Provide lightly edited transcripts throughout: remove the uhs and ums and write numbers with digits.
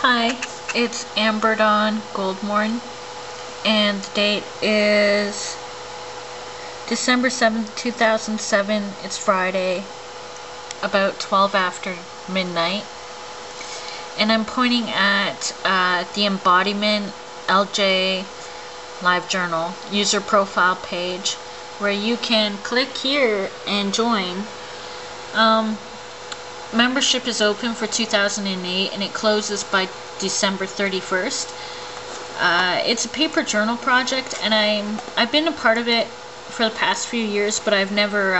Hi, it's Amber Dawn Goldmorn, and the date is December 7th, 2007. It's Friday, about 12 after midnight, and I'm pointing at the Embodiment LJ Live Journal user profile page, where you can click here and join. Membership is open for 2008 and it closes by December 31st. It's a paper journal project, and I've been a part of it for the past few years, but I've never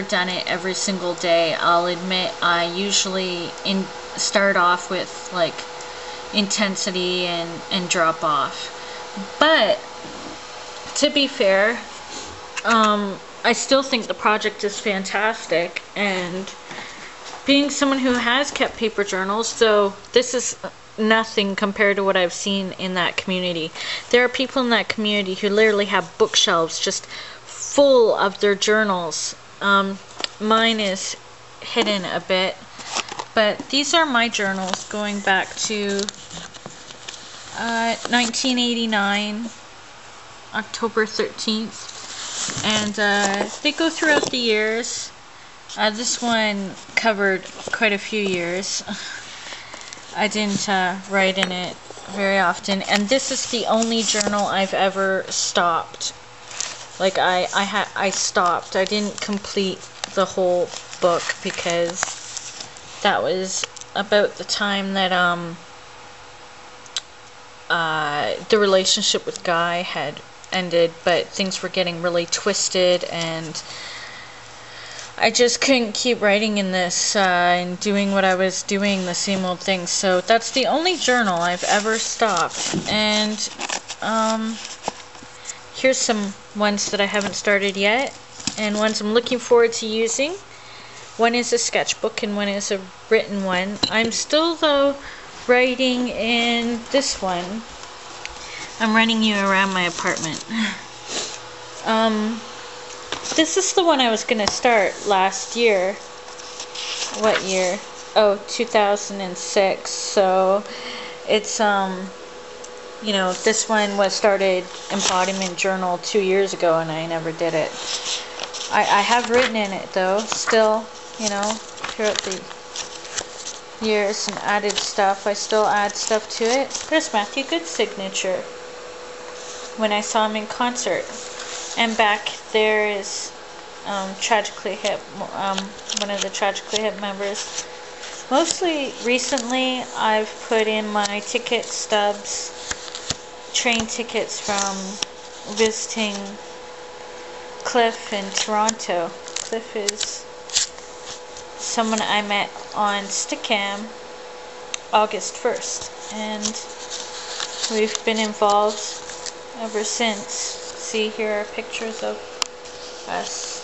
done it every single day. I'll admit I usually start off with like intensity and drop off. But to be fair, I still think the project is fantastic, and being someone who has kept paper journals, though this is nothing compared to what I've seen in that community. There are people in that community who literally have bookshelves just full of their journals. Mine is hidden a bit, but these are my journals going back to 1989, October 13th. And they go throughout the years. This one covered quite a few years. I didn't write in it very often, and this is the only journal I've ever stopped. Like I stopped. I didn't complete the whole book because that was about the time that the relationship with Guy had ended, but things were getting really twisted, and I just couldn't keep writing in this and doing what I was doing, the same old thing. So that's the only journal I've ever stopped. And here's some ones that I haven't started yet, and ones I'm looking forward to using. One is a sketchbook and one is a written one. I'm still, though, writing in this one. I'm running you around my apartment. This is the one I was going to start last year. What year? Oh, 2006. So it's, you know, this one was started Embodiment Journal 2 years ago, and I never did it. I have written in it, though, still, you know, throughout the years, and added stuff. I still add stuff to it. There's Matthew Good's signature when I saw him in concert. And back there is Tragically Hip, one of the Tragically Hip members. Mostly recently, I've put in my ticket stubs, train tickets from visiting Cliff in Toronto. Cliff is someone I met on Stickam August 1st, and we've been involved ever since. See, here are pictures of us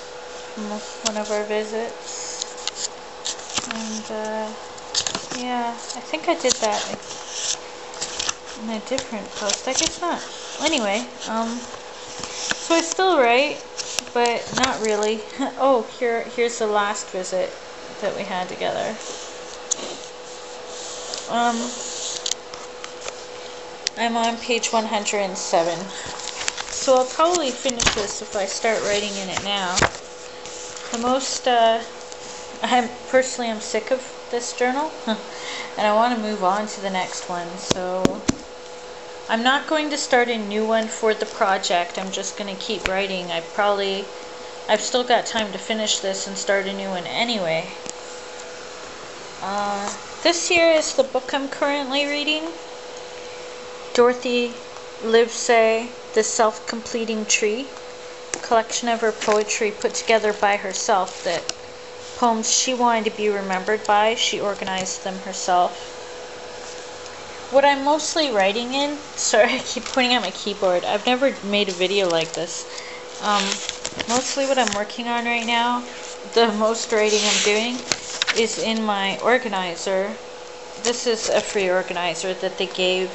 from one of our visits. And yeah, I think I did that in a different post. I guess not. Anyway, so I still write, but not really. Oh, here's the last visit that we had together. I'm on page 107. So I'll probably finish this if I start writing in it now. The most, I'm sick of this journal, and I want to move on to the next one. So I'm not going to start a new one for the project. I'm just going to keep writing. I've still got time to finish this and start a new one anyway. This here is the book I'm currently reading. Dorothy Livesay, The Self-Completing Tree, collection of her poetry put together by herself, that poems she wanted to be remembered by. She organized them herself. What I'm mostly writing in, sorry, I keep pointing at my keyboard. I've never made a video like this. Mostly what I'm working on right now, the most writing I'm doing, is in my organizer. This is a free organizer that they gave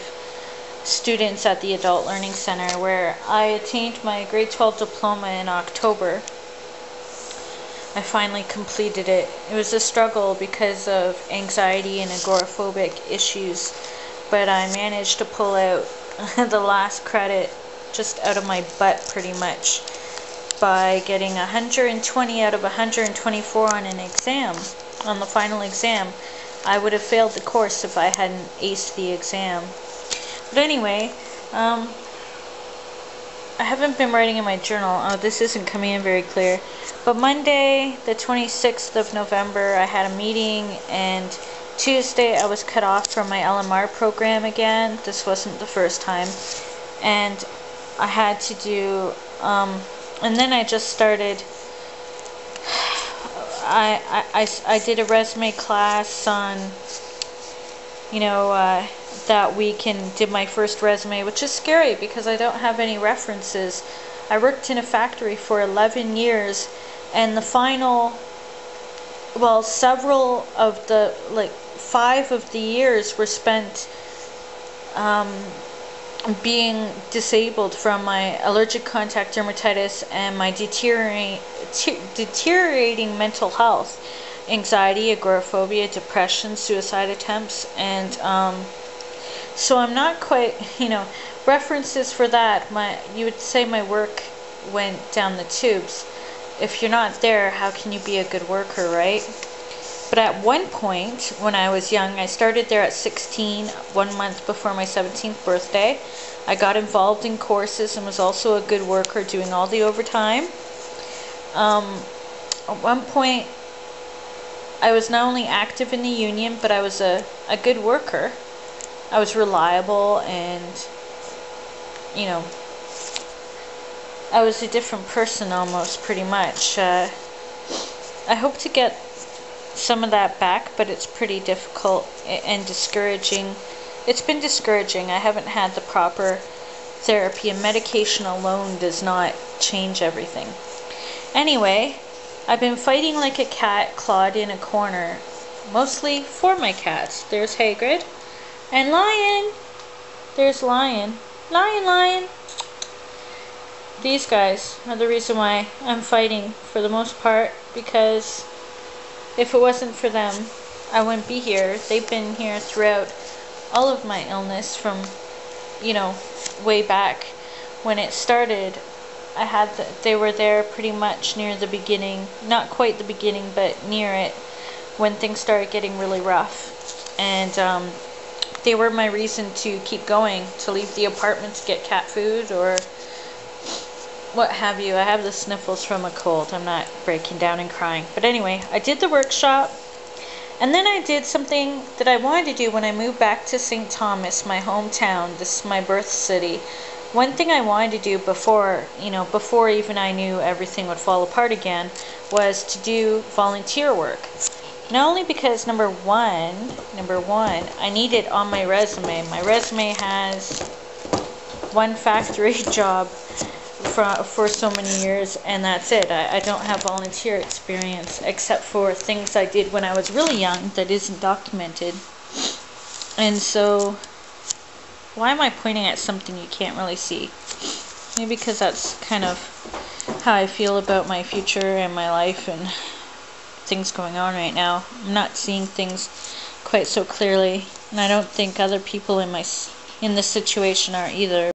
students at the Adult Learning Center, where I attained my grade 12 diploma in October. I finally completed it. It was a struggle because of anxiety and agoraphobic issues, but I managed to pull out the last credit just out of my butt pretty much by getting 120 out of 124 on an exam, on the final exam. I would have failed the course if I hadn't aced the exam. But anyway, I haven't been writing in my journal. Oh, this isn't coming in very clear. But Monday, the 26th of November, I had a meeting, and Tuesday I was cut off from my LMR program again. This wasn't the first time. And I had to do, and then I just started, I did a resume class on, that week, and did my first resume, which is scary because I don't have any references. I worked in a factory for 11 years, and the final, well, several of the, 5 of the years were spent being disabled from my allergic contact dermatitis and my deteriorating mental health, anxiety, agoraphobia, depression, suicide attempts, and so I'm not quite, references for that. You would say my work went down the tubes. If you're not there, how can you be a good worker, right? But at one point, when I was young, I started there at 16, 1 month before my 17th birthday. I got involved in courses and was also a good worker, doing all the overtime. At one point, I was not only active in the union, but I was a good worker. I was reliable, and, I was a different person almost, pretty much. I hope to get some of that back, but it's pretty difficult and discouraging. It's been discouraging. I haven't had the proper therapy, and medication alone does not change everything. Anyway, I've been fighting like a cat clawed in a corner, mostly for my cats. There's Hagrid and Lion. There's Lion. Lion. These guys are the reason why I'm fighting for the most part, because if it wasn't for them, I wouldn't be here. They've been here throughout all of my illness from, way back when it started. They were there pretty much near the beginning, not quite the beginning, but near it, when things started getting really rough. And they were my reason to keep going, to leave the apartment to get cat food or what have you. I have the sniffles from a cold. I'm not breaking down and crying. But anyway, I did the workshop, and then I did something that I wanted to do when I moved back to St. Thomas, my hometown. This is my birth city. One thing I wanted to do before even I knew everything would fall apart again, was to do volunteer work. Not only because, number one, I need it on my resume. My resume has one factory job for so many years, and that's it. I don't have volunteer experience except for things I did when I was really young that isn't documented. And so, why am I pointing at something you can't really see? Maybe because that's kind of how I feel about my future and my life and things going on right now. I'm not seeing things quite so clearly, and I don't think other people in this situation are either.